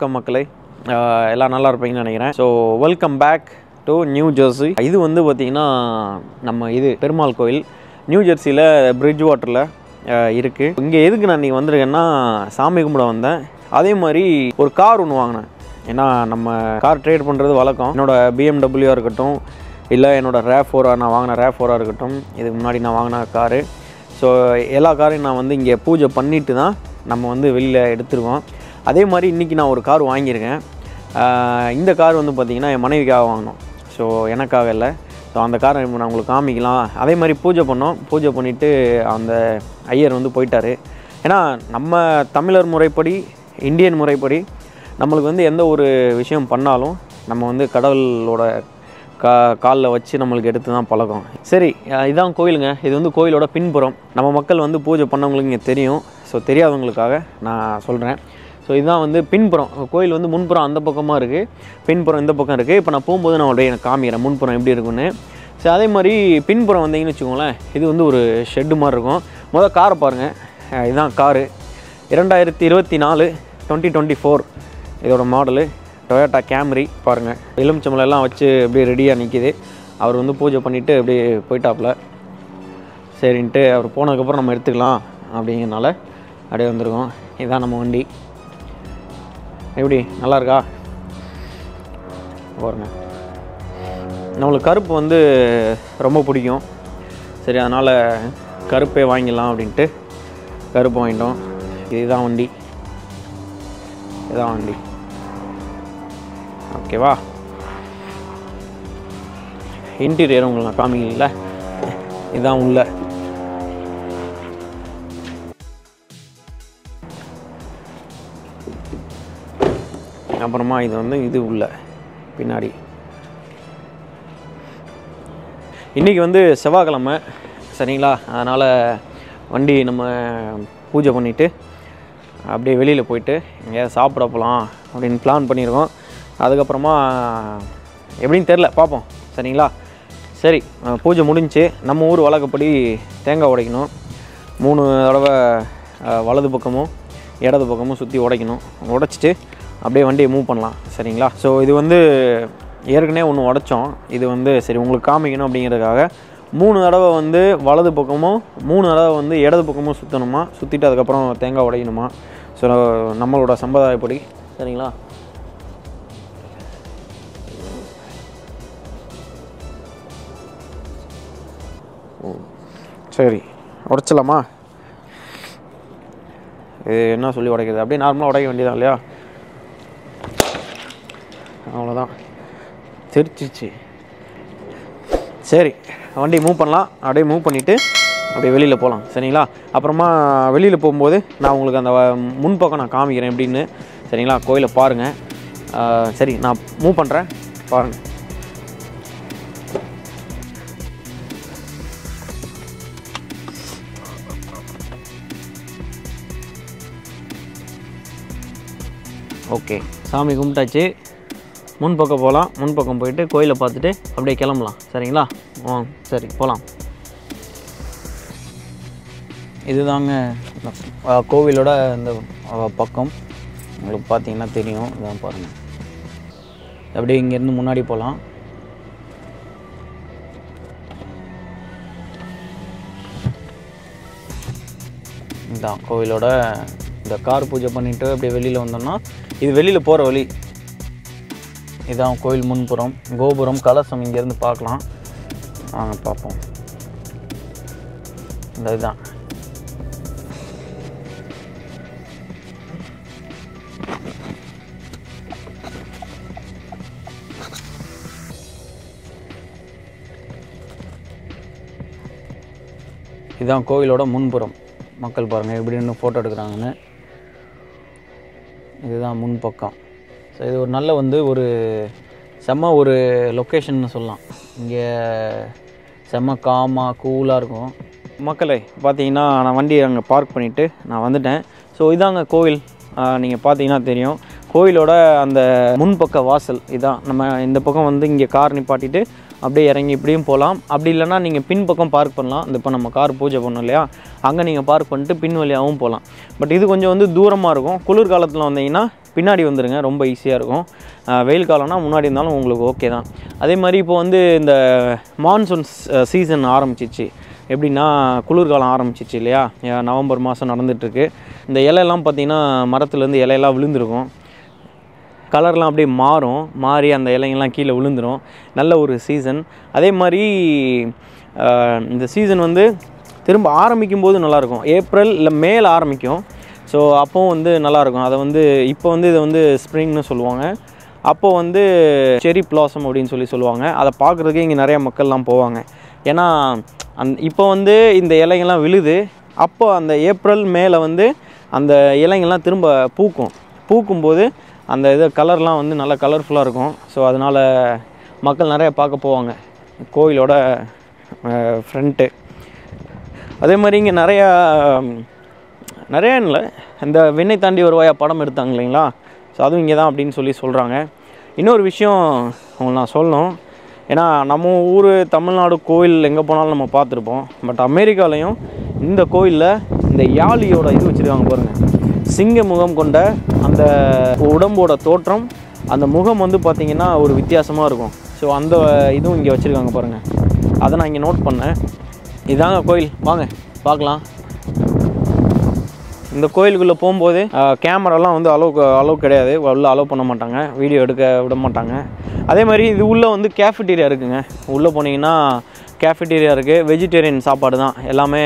வணக்கம் மக்களே, எல்லாம் நல்லா இருப்பீங்கன்னு நினைக்கிறேன். So welcome back to New Jersey. இது வந்து பார்த்திங்கன்னா நம்ம பெருமாள் கோயில் நியூ ஜெர்சியில் பிரிட்ஜ் வாட்டரில் இருக்குது. இங்கே எதுக்கு நான் இன்றைக்கி வந்திருக்கேன்னா சாமி கும்பிட வந்தேன். அதே மாதிரி ஒரு கார் ஒன்று வாங்கினேன். ஏன்னா நம்ம கார் ட்ரேட் பண்ணுறது வழக்கம். என்னோடய BMW இருக்கட்டும், இல்லை என்னோடய RAV4 நான் வாங்கின RAV4 இருக்கட்டும், இதுக்கு முன்னாடி நான் வாங்கின காரு. ஸோ எல்லா காரையும் நான் வந்து இங்கே பூஜை பண்ணிவிட்டு தான் நம்ம வந்து வெளியில் எடுத்துருவோம். அதே மாதிரி இன்றைக்கி நான் ஒரு கார் வாங்கியிருக்கேன். இந்த கார் வந்து பார்த்திங்கன்னா என் மனைவிக்காக வாங்கினோம். ஸோ எனக்காக இல்லை. ஸோ அந்த காரை நான் உங்களுக்கு காமிக்கலாம். அதே மாதிரி பூஜை பண்ணோம். பூஜை பண்ணிவிட்டு அந்த ஐயர் வந்து போயிட்டார். ஏன்னா நம்ம தமிழர் முறைப்படி, இந்தியன் முறைப்படி நம்மளுக்கு வந்து எந்த ஒரு விஷயம் பண்ணாலும் நம்ம வந்து கடவுளோட காலில் வச்சு நம்மளுக்கு எடுத்து தான் பழக்கம். சரி, இதான் கோயிலுங்க. இது வந்து கோயிலோட பின்புறம். நம்ம மக்கள் வந்து பூஜை பண்ணவங்களுக்கு இங்கே தெரியும். ஸோ தெரியாதவங்களுக்காக நான் சொல்கிறேன். ஸோ இதுதான் வந்து பின்புறம். கோயில் வந்து முன்புறம் அந்த பக்கமாக இருக்குது, பின்புறம் இந்த பக்கம் இருக்குது. இப்போ நான் போகும்போது நான் அப்படியே எனக்கு காமிக்கிறேன் முன்புறம் எப்படி இருக்குன்னு. ஸோ அதே மாதிரி பின்புறம் வந்தீங்கன்னு வச்சுக்கோங்களேன், இது வந்து ஒரு ஷெட்டு மாதிரி இருக்கும். முதல் காரை பாருங்கள். இதுதான் காரு. 2024 2024 இதோட மாடலு டொயோட்டா கேம்ரி. பாருங்கள், எலுமிச்சம்பழம்லாம் வச்சு அப்படியே ரெடியாக நிற்கிது. அவர் வந்து பூஜை பண்ணிவிட்டு அப்படியே போயிட்டாப்புல. சரின்ட்டு அவர் போனதுக்கப்புறம் நம்ம எடுத்துக்கலாம் அப்படிங்கிறனால அப்படியே வந்துருக்கோம். இதுதான் நம்ம வண்டி. எப்படி நல்லா இருக்கா பாருங்க. நம்மளுக்கு கருப்பு வந்து ரொம்ப பிடிக்கும். சரி, அதனால் கருப்பே வாங்கிடலாம் அப்படின்ட்டு கருப்பு வாங்கிட்டோம். இதுதான் வண்டி. இதுதான் வண்டி. ஓகேவா? இன்டீரியர் உங்களுக்கு நான் காமிக்கல. இதுதான் உள்ள. அப்புறமா இது வந்து இது உள்ள பின்னாடி. இன்றைக்கி வந்து செவ்வாய்க்கிழமை, சரிங்களா? அதனால் வண்டி நம்ம பூஜை பண்ணிவிட்டு அப்படியே வெளியில் போயிட்டு எங்கேயாவது சாப்பிட போகலாம் அப்படின்னு பிளான் பண்ணியிருக்கோம். அதுக்கப்புறமா எப்படின்னு தெரில, பார்ப்போம். சரிங்களா? சரி, பூஜை முடிஞ்சு நம்ம ஊர் வழக்கப்படி தேங்காய் உடைக்கணும். 3 தடவை வலது பக்கமும் இடது பக்கமும் சுற்றி உடைக்கணும். உடைச்சிட்டு அப்படியே வண்டியை மூவ் பண்ணலாம். சரிங்களா? ஸோ இது வந்து ஏற்கனவே ஒன்று உடைச்சோம். இது வந்து சரி உங்களுக்கு காமிக்கணும் அப்படிங்கிறதுக்காக 3 தடவை வந்து வலது பக்கமும் 3 தடவை வந்து இடது பக்கமும் சுற்றணுமா, சுற்றிட்டு அதுக்கப்புறம் தேங்காய் உடைக்கணுமா. ஸோ நம்மளோட சம்பிரதாயப்படி. சரிங்களா? சரி, உடைச்சலாமா? இது என்ன சொல்லி உடைக்கிறது? அப்படியே நார்மலாக உடைக்க வேண்டியதான் இல்லையா? அவ்வளோதான், தெரிச்சிச்சு. சரி, வண்டி மூவ் பண்ணலாம். அப்படியே மூவ் பண்ணிவிட்டு அப்படியே வெளியில் போகலாம். சரிங்களா? அப்புறமா வெளியில் போகும்போது நான் உங்களுக்கு அந்த முன்பக்கம் நான் காமிக்கிறேன் எப்படின்னு. சரிங்களா? கோயிலை பாருங்கள். சரி, நான் மூவ் பண்ணுறேன், பாருங்கள். ஓகே, சாமி கும்பிட்டாச்சு. முன்பக்கம் போகலாம். முன்பக்கம் போயிட்டு கோயிலை பார்த்துட்டு அப்படியே கிளம்பலாம். சரிங்களா? சரி, போகலாம். இதுதாங்க கோவிலோட இந்த பக்கம். உங்களுக்கு பார்த்தீங்கன்னா தெரியும். இதான் பாருங்கள். அப்படியே இங்கேருந்து முன்னாடி போகலாம். இதுதான் கோவிலோட இந்த கார் பூஜை பண்ணிவிட்டு அப்படியே வெளியில் வந்தோம்னா இது வெளியில் போகிற வழி. இதான் கோயில் முன்புறம். கோபுரம், கலசம் இங்கேருந்து பார்க்கலாம். வாங்க பார்ப்போம். இந்த இதுதான். இதுதான் கோயிலோட முன்புறம். மக்கள் பாருங்கள் எப்படி இன்னும் ஃபோட்டோ எடுக்கிறாங்கன்னு. இதுதான் முன்பக்கம். ஸோ இது ஒரு நல்ல வந்து ஒரு செம்ம ஒரு லொக்கேஷன்னு சொல்லலாம். இங்கே செம்ம காமாக கூலாக இருக்கும். மக்களே பார்த்தீங்கன்னா நான் வண்டியை அங்கே பார்க் பண்ணிவிட்டு நான் வந்துட்டேன். ஸோ இதாங்க கோவில். நீங்கள் பார்த்தீங்கன்னா தெரியும். கோயிலோட அந்த முன்பக்க வாசல் இதான். நம்ம இந்த பக்கம் வந்து இங்கே கார் நிப்பாட்டிட்டு அப்படியே இறங்கி இப்படியும் போகலாம். அப்படி இல்லைனா நீங்கள் பின்பக்கம் பார்க் பண்ணலாம். இந்த இப்போ நம்ம கார் பூஜை பண்ணோம் இல்லையா, அங்கே நீங்கள் பார்க் பண்ணிட்டு பின் வழியாகவும் போகலாம். பட் இது கொஞ்சம் வந்து தூரமாக இருக்கும். குளிர்காலத்தில் வந்தீங்கன்னா பின்னாடி வந்துடுங்க, ரொம்ப ஈஸியாக இருக்கும். வெயில் காலம்னா முன்னாடி இருந்தாலும் உங்களுக்கு ஓகே தான். அதே மாதிரி இப்போ வந்து இந்த மான்சூன் சீசன் ஆரம்பிச்சிச்சு. எப்படின்னா குளிர்காலம் ஆரம்பிச்சிச்சு இல்லையா, நவம்பர் மாதம் நடந்துகிட்ருக்கு. இந்த இலையெல்லாம் பார்த்திங்கன்னா மரத்துலேருந்து இலையெல்லாம் விழுந்துருக்கும், கலர்லாம் அப்படியே மாறி அந்த இலைங்கள்லாம் கீழே விழுந்துடும். நல்ல ஒரு சீசன். அதே மாதிரி இந்த சீசன் வந்து திரும்ப ஆரம்பிக்கும் போது நல்லாயிருக்கும். ஏப்ரல் இல்லை மேல ஆரம்பிக்கும். ஸோ அப்போவும் வந்து நல்லாயிருக்கும். அதை வந்து இப்போ வந்து இதை வந்து ஸ்ப்ரிங்னு சொல்லுவாங்க. அப்போது வந்து செரி பிளாசம் அப்படின்னு சொல்லுவாங்க. அதை பார்க்குறதுக்கே இங்கே நிறையா மக்கள்லாம் போவாங்க. ஏன்னா இப்போ வந்து இந்த இலைங்கள்லாம் விழுது. அப்போ அந்த ஏப்ரல் மேலே வந்து அந்த இலைங்கள்லாம் திரும்ப பூக்கும்போது அந்த இது கலர்லாம் வந்து நல்லா கலர்ஃபுல்லாக இருக்கும். ஸோ அதனால் மக்கள் நிறையா பார்க்க போவாங்க கோயிலோட ஃப்ரண்ட்டு. அதே மாதிரி இங்கே நிறையா இல்லை, இந்த விண்ணை தாண்டி வருவாயா படம் எடுத்தாங்க இல்லைங்களா, ஸோ அதுவும் இங்கே தான் அப்படின்னு சொல்கிறாங்க. இன்னொரு விஷயம் உங்களுக்கு நான் சொல்லணும். ஏன்னா நம்ம ஊர் தமிழ்நாடு கோயில் எங்கே போனாலும் நம்ம பார்த்துருப்போம். பட் அமெரிக்காலையும் இந்த கோயிலில் இந்த யாழியோட இது வச்சுருக்காங்க பாருங்கள். சிங்க முகம் கொண்ட அந்த உடம்போட தோற்றம், அந்த முகம் வந்து பார்த்திங்கன்னா ஒரு வித்தியாசமாக இருக்கும். ஸோ அந்த இதுவும் இங்கே வச்சுருக்காங்க பாருங்கள். அதை நான் இங்கே நோட் பண்ணேன். இதாங்க கோயில், வாங்க பார்க்கலாம். இந்த கோயிலுக்குள்ளே போகும்போது கேமராலாம் வந்து அலோவ் கிடையாது, உள்ளே அலோவ் பண்ண மாட்டாங்க, வீடியோ எடுக்க விட மாட்டாங்க. அதே மாதிரி இது உள்ளே வந்து கேஃபிட்டீரியா இருக்குதுங்க. உள்ளே போனீங்கன்னா கேஃபிட்டீரியா இருக்குது. வெஜிடேரியன் சாப்பாடு தான் எல்லாமே.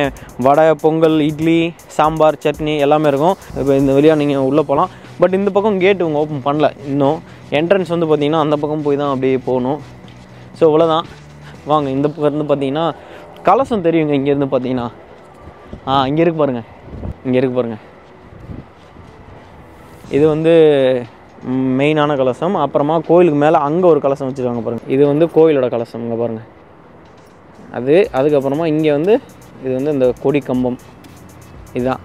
வடை, பொங்கல், இட்லி, சாம்பார், சட்னி எல்லாமே இருக்கும். இப்போ இந்த வழியாக நீங்கள் உள்ளே போகலாம். பட் இந்த பக்கம் கேட்டு இவங்க ஓப்பன் பண்ணல இன்னும். என்ட்ரன்ஸ் வந்து பார்த்திங்கன்னா அந்த பக்கம் போய் தான் அப்படியே போகணும். ஸோ இவ்வளோதான். வாங்க இந்த பக்கம் இருந்து பார்த்தீங்கன்னா கலசம் தெரியுங்க. இங்கேருந்து பார்த்தீங்கன்னா இங்கே இருக்கு பாருங்கள். இது வந்து மெயினான கலசம். அப்புறமா கோயிலுக்கு மேலே அங்கே ஒரு கலசம் வச்சுருக்காங்க பாருங்கள். இது வந்து கோயிலோட கலசம். இங்கே பாருங்கள் அதுக்கப்புறமா இங்கே வந்து இது வந்து இந்த கொடி கம்பம். இதுதான்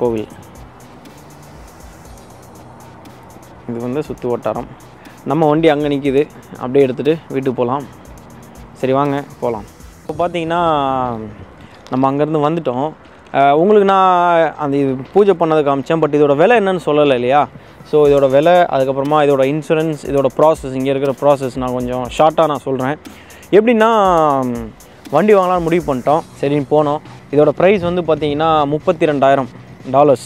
கோவில். இது வந்து சுற்று வட்டாரம். நம்ம வண்டி அங்கே நிற்கிது, அப்படியே எடுத்துகிட்டு வீட்டுக்கு போகலாம். சரி வாங்க போகலாம். இப்போ பார்த்தீங்கன்னா நம்ம அங்கேருந்து வந்துட்டோம். உங்களுக்கு நான் அந்த இது பூஜை பண்ணதை காமிச்சேன். பட் இதோட விலை என்னன்னு சொல்லலை இல்லையா. ஸோ இதோட விலை, அதுக்கப்புறமா இதோட இன்சூரன்ஸ், இதோட ப்ராசஸ், இங்கே இருக்கிற ப்ராசஸ் நான் கொஞ்சம் ஷார்ட்டாக நான் சொல்கிறேன். எப்படின்னா வண்டி வாங்கலாம்னு முடிவு பண்ணிட்டோம். சரின்னு போனோம். இதோட ப்ரைஸ் வந்து பார்த்திங்கன்னா $32,000.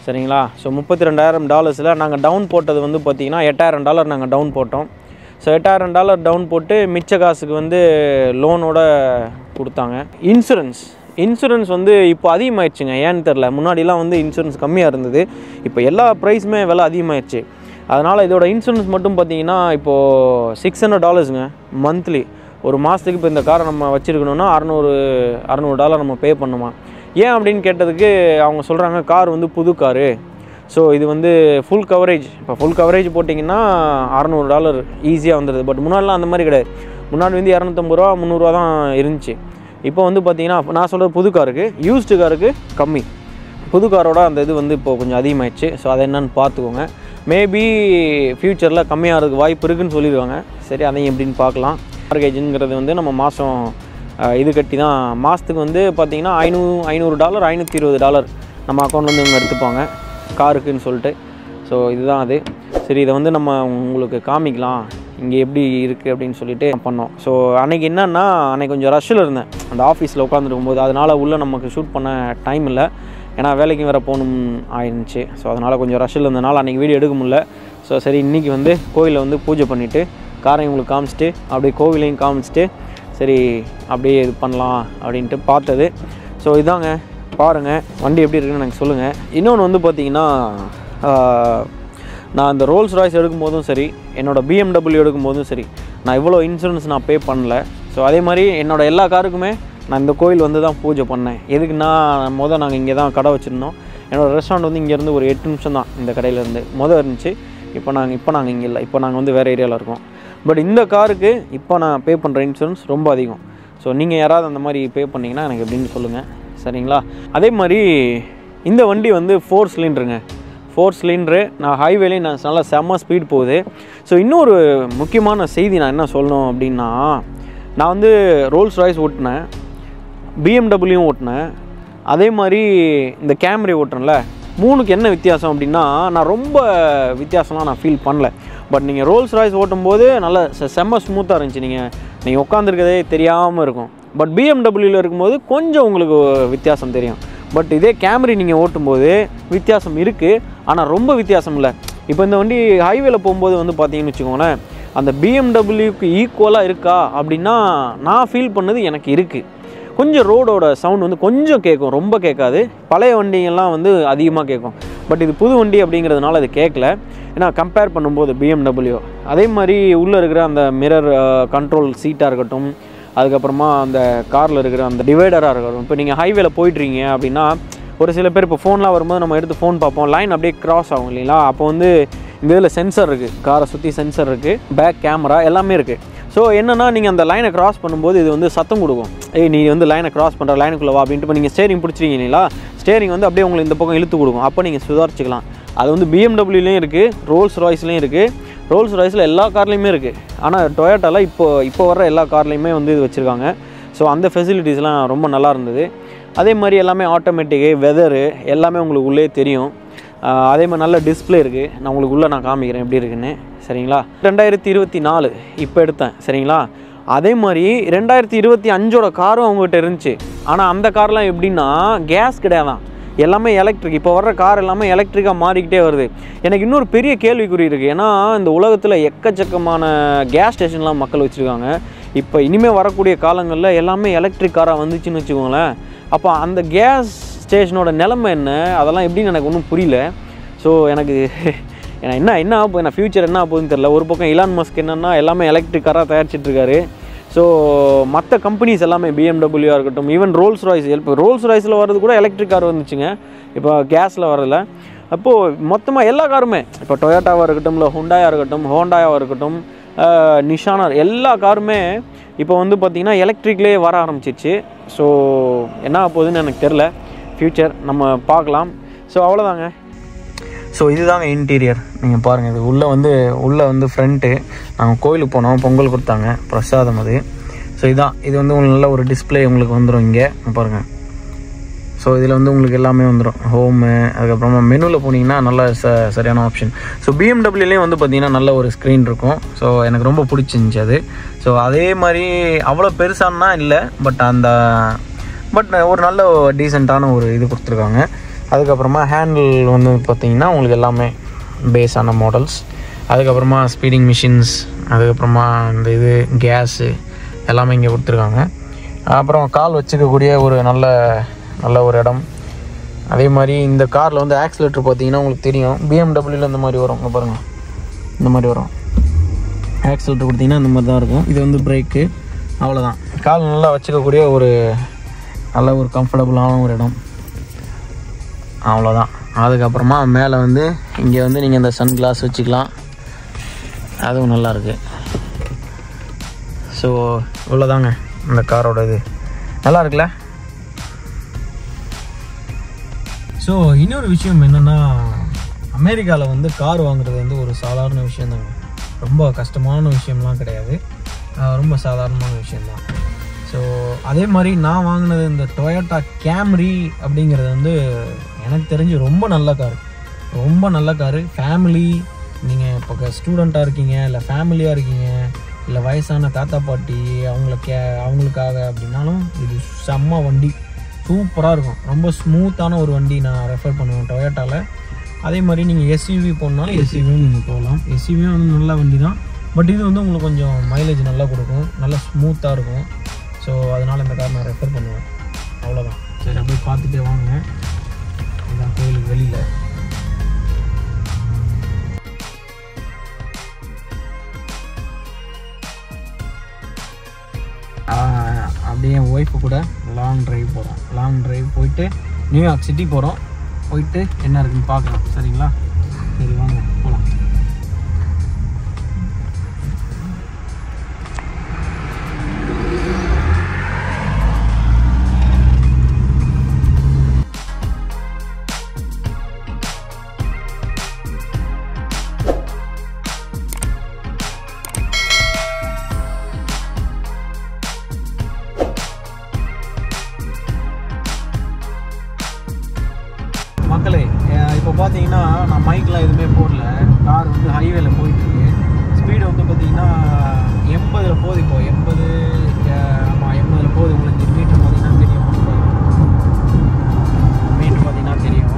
சரிங்களா. ஸோ $32,000 நாங்கள் டவுன் போட்டது வந்து பார்த்திங்கன்னா $8,000 நாங்கள் டவுன் போட்டோம். ஸோ $8,000 டவுன் போட்டு மிச்ச காசுக்கு வந்து லோனோட கொடுத்தாங்க. இன்சூரன்ஸ் வந்து இப்போ அதிகமாகிடுச்சுங்க. ஏன்னு தெரில. முன்னாடிலாம் வந்து இன்சூரன்ஸ் கம்மியாக இருந்தது. இப்போ எல்லா ப்ரைஸுமே விலை அதிகமாகிடுச்சு. அதனால் இதோட இன்சூரன்ஸ் மட்டும் பார்த்திங்கன்னா இப்போது $600 மந்த்லி. ஒரு மாதத்துக்கு இப்போ இந்த காரை நம்ம வச்சுருக்கணுன்னா $600 நம்ம பே பண்ணுமா. ஏன் அப்படின்னு கேட்டதுக்கு அவங்க சொல்கிறாங்க கார் வந்து புது காரு. ஸோ இது வந்து ஃபுல் கவரேஜ். இப்போ ஃபுல் கவரேஜ் போட்டிங்கன்னா $600 ஈஸியாக வந்துடுது. பட் முன்னாடிலாம் அந்த மாதிரி கிடையாது. முன்னாடி வந்து $250 $300 தான் இருந்துச்சு. இப்போ வந்து பார்த்திங்கன்னா நான் சொல்கிறது புது காருக்கு, யூஸ்டு காருக்கு கம்மி. புது காரோட அந்த இது வந்து இப்போ கொஞ்சம் அதிகமாகிடுச்சு. ஸோ அதை என்னென்னு பார்த்துக்கோங்க. மேபி ஃப்யூச்சரில் கம்மியாகிறதுக்கு வாய்ப்பு இருக்குதுன்னு சொல்லிடுவாங்க. சரி அதையும் எப்படின்னு பார்க்கலாம். மார்கேஜுங்கிறது வந்து நம்ம மாதம் இது கட்டி தான், மாதத்துக்கு வந்து பார்த்திங்கன்னா $500 $520 நம்ம அக்கௌண்ட்லேருந்து இவங்க எடுத்துப்பாங்க காருக்குன்னு சொல்லிட்டு. ஸோ இதுதான் அது. சரி இதை வந்து நம்ம உங்களுக்கு காமிக்கலாம் இங்கே எப்படி இருக்குது அப்படின்னு சொல்லிட்டு பண்ணோம். ஸோ அன்றைக்கி என்னென்னா அன்றைக்கி கொஞ்சம் ரஷ்ஷில் இருந்தேன் அந்த ஆஃபீஸில் உட்காந்துருக்கும்போது. அதனால் உள்ளே நமக்கு ஷூட் பண்ண டைம் இல்லை. ஏன்னா வேலைக்கு வேறு போகணும் ஆயிருந்துச்சு. ஸோ அதனால் கொஞ்சம் ரஷ்ஷில் இருந்ததுனால அன்றைக்கி வீடியோ எடுக்க முடியல. ஸோ சரி இன்றைக்கி வந்து கோயிலில் வந்து பூஜை பண்ணிவிட்டு காரையும் உங்களுக்கு காமிச்சிட்டு அப்படியே கோவிலையும் காமிச்சிட்டு சரி அப்படியே இது பண்ணலாம் அப்படின்ட்டு பார்த்தது. ஸோ இதாங்க பாருங்கள் வண்டி எப்படி இருக்குன்னு எனக்கு சொல்லுங்கள். இன்னொன்று வந்து பார்த்திங்கன்னா நான் இந்த ரோல்ஸ் ராய்ஸ் எடுக்கும்போதும் சரி, என்னோடய BMW எடுக்கும்போதும் சரி, நான் இவ்வளோ இன்சூரன்ஸ் நான் பே பண்ணல. ஸோ அதே மாதிரி என்னோடய எல்லா காருக்குமே நான் இந்த கோயில் வந்து தான் பூஜை பண்ணேன். எதுக்குன்னா நாங்கள் இங்கே தான் கடை வச்சுருந்தோம். என்னோடய ரெஸ்டாரண்ட் வந்து இங்கேருந்து ஒரு 8 நிமிஷம் தான் இந்த கடையிலேருந்து இருந்துச்சு. இப்போ நாங்கள் இங்கே இல்லை. இப்போ நாங்கள் வந்து வேறு ஏரியாவில் இருக்கோம். பட் இந்த காருக்கு இப்போ நான் பே பண்ணுற இன்சூரன்ஸ் ரொம்ப அதிகம். ஸோ நீங்கள் யாராவது அந்த மாதிரி பே பண்ணிங்கன்னா எனக்கு எப்படின்னு சொல்லுங்கள். சரிங்களா. அதே மாதிரி இந்த வண்டி வந்து 4 சிலிண்டருங்க. 4 சிலிண்டரு. நான் ஹைவேலையும் நான் நல்லா செம்ம ஸ்பீட் போகுது. ஸோ இன்னொரு முக்கியமான செய்தி நான் என்ன சொல்லணும் அப்படின்னா, நான் வந்து ரோல்ஸ் ராய்ஸ் ஓட்டினேன், BMW ஓட்டினேன், அதே மாதிரி இந்த கேமரி ஓட்டுறேன்ல, 3க்கு என்ன வித்தியாசம் அப்படின்னா, நான் ரொம்ப வித்தியாசம்லாம் நான் ஃபீல் பண்ணல. பட் நீங்கள் ரோல்ஸ் ராய்ஸ் ஓட்டும்போது நல்லா செம்ம ஸ்மூத்தாக இருந்துச்சு. நீங்கள் உட்காந்துருக்கதே தெரியாமல் இருக்கும். பட் பிஎம்டபிள்யூவில் இருக்கும்போது கொஞ்சம் உங்களுக்கு வித்தியாசம் தெரியும். பட் இதே கேமரி நீங்கள் ஓட்டும்போது வித்தியாசம் இருக்குது, ஆனால் ரொம்ப வித்தியாசம் இல்லை. இப்போ இந்த வண்டி ஹைவேல போகும்போது வந்து பார்த்தீங்கன்னு வச்சுக்கோங்களேன், அந்த பிஎம்டபிள்யூக்கு ஈக்குவலாக இருக்கா அப்படின்னா நான் ஃபீல் பண்ணது எனக்கு இருக்குது. கொஞ்சம் ரோடோட சவுண்ட் வந்து கொஞ்சம் கேட்கும், ரொம்ப கேட்காது. பழைய வண்டிங்கெல்லாம் வந்து அதிகமாக கேட்கும். பட் இது புது வண்டி அப்படிங்கிறதுனால அது கேட்கல. ஏன்னா கம்பேர் பண்ணும்போது பிஎம்டபிள்யூ அதே மாதிரி உள்ளே இருக்கிற அந்த மிரர் கண்ட்ரோல் சீட்டாக இருக்கட்டும், அதுக்கப்புறமா அந்த காரில் இருக்கிற அந்த டிவைடராக இருக்கட்டும். இப்போ நீங்கள் ஹைவேல போயிட்டுருங்க அப்படின்னா ஒரு சில பேர் இப்போ ஃபோன்லாம் வரும்போது நம்ம எடுத்து ஃபோன் பார்ப்போம், லைன் அப்படியே க்ராஸ் ஆகும் இல்லைங்களா? அப்போ வந்து இந்த இதில் சென்சர் இருக்குது, காரை சுற்றி சென்சர் இருக்குது, பேக் கேமரா எல்லாமே இருக்குது. ஸோ என்னென்னா நீங்கள் அந்த லைனை க்ராஸ் பண்ணும்போது இது வந்து சத்தம் கொடுக்கும். நீ வந்து லைனை க்ராஸ் பண்ணுற, லைனுக்குள்ளே வா அப்படின்ட்டு. இப்போ நீங்கள் ஸ்டேரிங் பிடிச்சிருக்கீங்க இல்லைங்களா, ஸ்டேரிங் வந்து அப்படியே உங்களுக்கு இந்த பக்கம் இழுத்து கொடுக்கும். அப்போ நீங்கள் சுதாரிச்சிக்கலாம். அது வந்து பிஎம்டபிள்யூலேயும் இருக்குது, ரோல்ஸ் ராய்ஸ்லேயும் இருக்குது. ரோல்ஸ் ராய்ஸில் எல்லா கார்லேயுமே இருக்குது. ஆனால் டொயோட்டாவில் இப்போ வர்ற எல்லா கார்லேயுமே வந்து இது வச்சுருக்காங்க. ஸோ அந்த ஃபெசிலிட்டிஸ்லாம் ரொம்ப நல்லா இருந்தது. அதே மாதிரி எல்லாமே ஆட்டோமேட்டிக்கு, வெதரு எல்லாமே உங்களுக்கு உள்ளே தெரியும். அதே மாதிரி நல்ல டிஸ்பிளே இருக்குது. நான் உங்களுக்கு உள்ளே நான் காமிக்கிறேன் எப்படி இருக்குன்னு, சரிங்களா? 2024 இப்போ எடுத்தேன், சரிங்களா? அதே மாதிரி 2025ஓட காரும் அவங்ககிட்ட இருந்துச்சு. ஆனால் அந்த கார்லாம் எப்படின்னா கேஸ் கிடையாதான், எல்லாமே எலக்ட்ரிக். இப்போ வர்ற கார் எல்லாமே எலக்ட்ரிக்காக மாறிக்கிட்டே வருது. எனக்கு இன்னொரு பெரிய கேள்விக்குறி இருக்குது. ஏன்னா இந்த உலகத்தில் எக்கச்சக்கமான கேஸ் ஸ்டேஷன்லாம் மக்கள் வச்சுருக்காங்க. இப்போ இனிமேல் வரக்கூடிய காலங்களில் எல்லாமே எலக்ட்ரிக் காராக வந்துச்சுன்னு வச்சுக்கோங்களேன். அப்போ அந்த கேஸ் ஸ்டேஷனோட நிலைமை என்ன, அதெல்லாம் எப்படின்னு எனக்கு ஒன்றும் புரியல. ஸோ எனக்கு என்ன ஆக போகுது, நான் ஃப்யூச்சர் என்ன ஆக போகுதுன்னு தெரில. ஒரு பக்கம் இலான் மஸ்க் என்னென்னா எல்லாமே எலக்ட்ரிக் காராக தயாரிச்சிட்ருக்காரு. ஸோ மற்ற கம்பெனிஸ் எல்லாமே பிஎம்டபிள்யூவாக இருக்கட்டும், ஈவன் ரோல்ஸ் ராய்ஸ், இப்போ ரோல்ஸ் ராய்ஸில் வர்றது கூட எலக்ட்ரிக் கார் வந்துச்சுங்க, இப்போ கேஸில் வரல. அப்போது மொத்தமாக எல்லா காருமே, இப்போ டொயோட்டாவாக இருக்கட்டும், இல்லை ஹுண்டாயாக இருக்கட்டும், ஹோண்டாயாக இருக்கட்டும், நிஷானா, எல்லா காருமே இப்போ வந்து பார்த்திங்கன்னா எலக்ட்ரிக்லேயே வர ஆரம்பிச்சிச்சு. ஸோ என்ன ஆக போகுதுன்னு எனக்கு தெரில, ஃப்யூச்சர் நம்ம பார்க்கலாம். ஸோ அவ்வளோதாங்க. ஸோ இதுதாங்க இன்டீரியர். நீங்கள் பாருங்கள், இது உள்ளே வந்து ஃப்ரண்ட்டு. நாங்கள் கோயிலுக்கு போனோம், பொங்கல் கொடுத்தாங்க, பிரசாதம் அது. ஸோ இது வந்து உங்களுக்கு நல்ல ஒரு டிஸ்பிளே உங்களுக்கு வந்துடும் இங்கே பாருங்கள். ஸோ இதில் வந்து உங்களுக்கு எல்லாமே வந்துடும், ஹோமு, அதுக்கப்புறமா மெனுவில் போனீங்கன்னா நல்ல சரியான ஆப்ஷன். ஸோ பிஎம்டபிள்யூலேயும் வந்து பார்த்திங்கன்னா நல்ல ஒரு ஸ்க்ரீன் இருக்கும். ஸோ எனக்கு ரொம்ப பிடிச்சிருந்துச்சி அது. ஸோ அதே மாதிரி அவ்வளோ பெருசானா இல்லை, பட் ஒரு நல்ல டீசெண்டான ஒரு இது கொடுத்துருக்காங்க. அதுக்கப்புறமா ஹேண்டில் வந்து பார்த்திங்கன்னா உங்களுக்கு எல்லாமே பேஸான மாடல்ஸ். அதுக்கப்புறமா ஸ்பீடிங் மிஷின்ஸ், அதுக்கப்புறமா இந்த கேஸு எல்லாமே இங்கே கொடுத்துருக்காங்க. அப்புறம் கால் வச்சுக்கக்கூடிய ஒரு நல்ல ஒரு இடம். அதே மாதிரி இந்த காரில் வந்து ஆக்சிலேட்டர் பார்த்திங்கன்னா உங்களுக்கு தெரியும், பிஎம்டபிள்யூவில் இந்த மாதிரி வரும். இங்கே பாருங்கள், இந்த மாதிரி வரும். ஆக்சிலேட்டர் கொடுத்திங்கன்னா இந்த மாதிரி தான் இருக்கும். இது வந்து பிரேக்கு, அவ்வளோதான். கால் நல்லா வச்சுக்கக்கூடிய ஒரு நல்ல ஒரு கம்ஃபர்டபுளான ஒரு இடம், அவ்வளோதான். அதுக்கப்புறமா மேலே வந்து இங்கே வந்து நீங்கள் இந்த சன் கிளாஸ் வச்சுக்கலாம், அதுவும் நல்லாயிருக்கு. ஸோ இவ்வளோதாங்க இந்த காரோட இது, நல்லா இருக்குல்ல? ஸோ இன்னொரு விஷயம் என்னென்னா, அமெரிக்காவில் வந்து கார் வாங்குறது வந்து ஒரு சாதாரண விஷயந்தாங்க. ரொம்ப கஷ்டமான விஷயம்லாம் கிடையாது, ரொம்ப சாதாரணமான விஷயந்தான். ஸோ அதே மாதிரி நான் வாங்கினது இந்த டொயோட்டா கேம்ரி அப்படிங்கிறது வந்து எனக்கு தெரிஞ்சு ரொம்ப நல்ல காரு. ஃபேமிலி, நீங்கள் இப்போ ஸ்டூடெண்ட்டாக இருக்கீங்க, இல்லை ஃபேமிலியாக இருக்கீங்க, இல்லை வயசான தாத்தா பாட்டி அவங்களுக்காக அப்படின்னாலும் இது செம்ம வண்டி, சூப்பராக இருக்கும். ரொம்ப ஸ்மூத்தான ஒரு வண்டி நான் ரெஃபர் பண்ணுவேன் டொயோட்டாவில். அதே மாதிரி நீங்கள் எஸ்யூவி போனாலும் எஸ்யூவியும் நீங்கள் போகலாம். எஸ்யூவியும் வந்து நல்ல வண்டி தான், பட் இது வந்து உங்களுக்கு கொஞ்சம் மைலேஜ் நல்லா கொடுக்கும், நல்லா ஸ்மூத்தாக இருக்கும். ஸோ அதனால் இந்த கார் நான் ரெஃபர் பண்ணுவேன், அவ்வளோதான். சரி, அப்படியே பார்த்துட்டே வாங்க. இதுதான் கோயிலுக்கு வெளியில். அப்படியே என் ஒய்ஃபு கூட லாங் ட்ரைவ் போயிட்டு நியூயார்க் சிட்டி போகிறோம். போயிட்டு என்ன இருக்குன்னு பார்க்கலாம், சரிங்களா? சரி வாங்க போகலாம். மக்களே, பிரேக்லாம் எதுவுமே போடல. கார் வந்து ஹைவேல போயிட்டுருக்கு. ஸ்பீடு வந்து பார்த்திங்கன்னா 80 போகுது. இப்போ 80 ஆமாம் 80 போகுது. உங்களுக்கு மீட்ரு பார்த்திங்கன்னா தெரியும். மீட்ரு பார்த்திங்கன்னா தெரியும்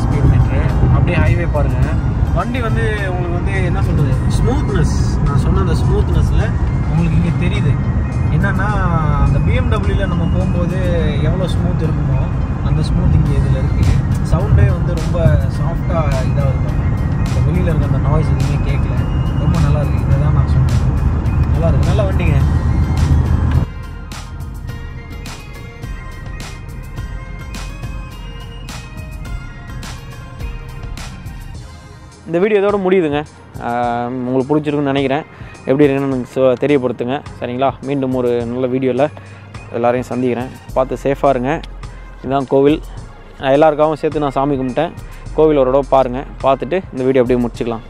ஸ்பீட் மீட்ரு. அப்படியே ஹைவே பாருங்கள். வண்டி வந்து உங்களுக்கு வந்து என்ன சொல்கிறது, ஸ்மூத்னஸ். நான் சொன்ன அந்த ஸ்மூத்னஸில் உங்களுக்கு இங்கே தெரியுது. என்னென்னா அந்த பிஎம்டபிள்யூவில் நம்ம போகும்போது எவ்வளோ ஸ்மூத் இருக்குமோ அந்த ஸ்மூத் இங்கே இதில் இருக்குது. சவுண்டே வந்து ரொம்ப சாஃப்டாக இதாக இருக்கும். இந்த வெளியில் இருக்க அந்த நாய்ஸ் எதுவுமே கேட்கல. ரொம்ப நல்லாயிருக்கு. இதை தான் நான் சொன்னேன். நல்லாயிருக்கு, நல்ல வண்டிங்க. இந்த வீடியோ இதோட முடியுதுங்க. உங்களுக்கு பிடிச்சிருக்குன்னு நினைக்கிறேன். எப்படி இருக்குன்னு எனக்கு தெரியப்படுத்துங்க. சரிங்களா? மீண்டும் ஒரு நல்ல வீடியோவில் எல்லோரையும் சந்திக்கிறேன். பார்த்து சேஃபாக இருங்க. இதுதான் கோவில். எல்லாருக்காகவும் சேர்த்து நான் சாமி கும்பிட்டேன். கோவில் ஒரு தடவை பாருங்கள். பார்த்துட்டு இந்த வீடியோ அப்படியே முடிச்சுக்கலாம்.